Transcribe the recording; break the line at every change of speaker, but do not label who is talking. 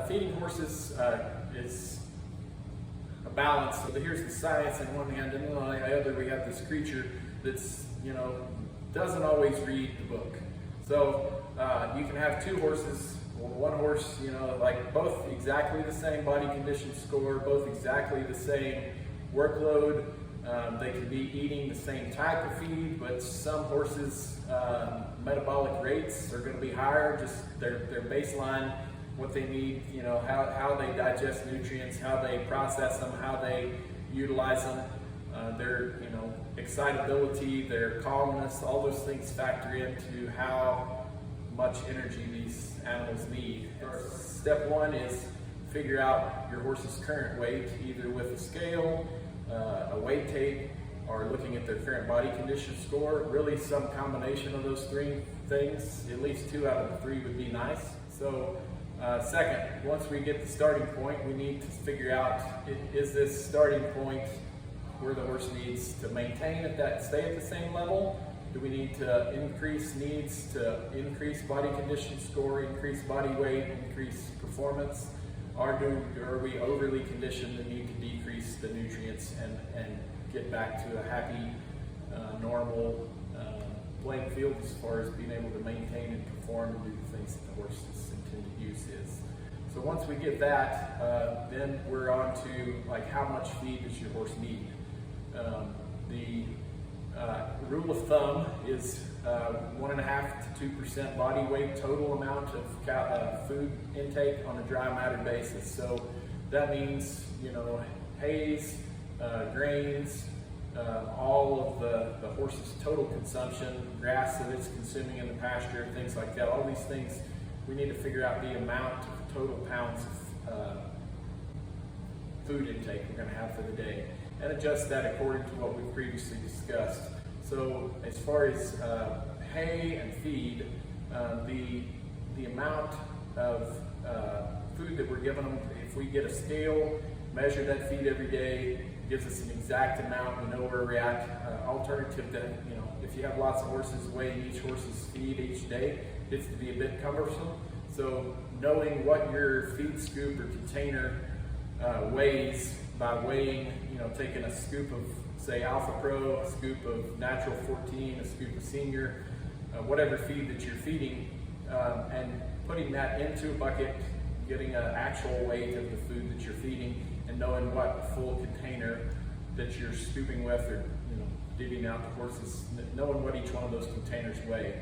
Feeding horses is a balance. So here's the science on one hand, and on the other we have this creature that's, doesn't always read the book. So you can have two horses, or one horse, like both exactly the same body condition score, both exactly the same workload. They can be eating the same type of feed, but some horses' metabolic rates are going to be higher, just their baseline, what they need, how they digest nutrients, how they process them, how they utilize them, their excitability, their calmness, all those things factor into how much energy these animals need. Step one is figure out your horse's current weight, either with a scale, a weight tape, or looking at their current body condition score. Really some combination of those three things, at least 2 out of the 3 would be nice. So second, once we get the starting point, we need to figure out, is this starting point where the horse needs to maintain stay at the same level? Do we need to increase body condition score, increase body weight, increase performance? Or are we overly conditioned and need to decrease the nutrients and get back to a happy, normal playing field as far as being able to maintain and perform and do the things that the horse's intended use is? So once we get that, then we're on to how much feed does your horse need? The rule of thumb is 1.5 to 2% body weight total amount of food intake on a dry matter basis. So that means, hays, grains, all of the horse's total consumption, grass that it's consuming in the pasture, things like that. All these things, we need to figure out the amount of total pounds of food intake we're going to have for the day, and adjust that according to what we previously discussed. So as far as hay and feed, the amount of food that we're giving them, if we get a scale, measure that feed every day, gives us an exact amount, we know where we're at. Alternative to, if you have lots of horses, weighing each horse's feed each day gets to be a bit cumbersome. So knowing what your feed scoop or container weighs by weighing, taking a scoop of, say, Alpha Pro, a scoop of Natural 14, a scoop of Senior, whatever feed that you're feeding, and putting that into a bucket, getting an actual weight of the food that you're feeding, and knowing what full container that you're scooping with or divvying out the horses, knowing what each one of those containers weigh.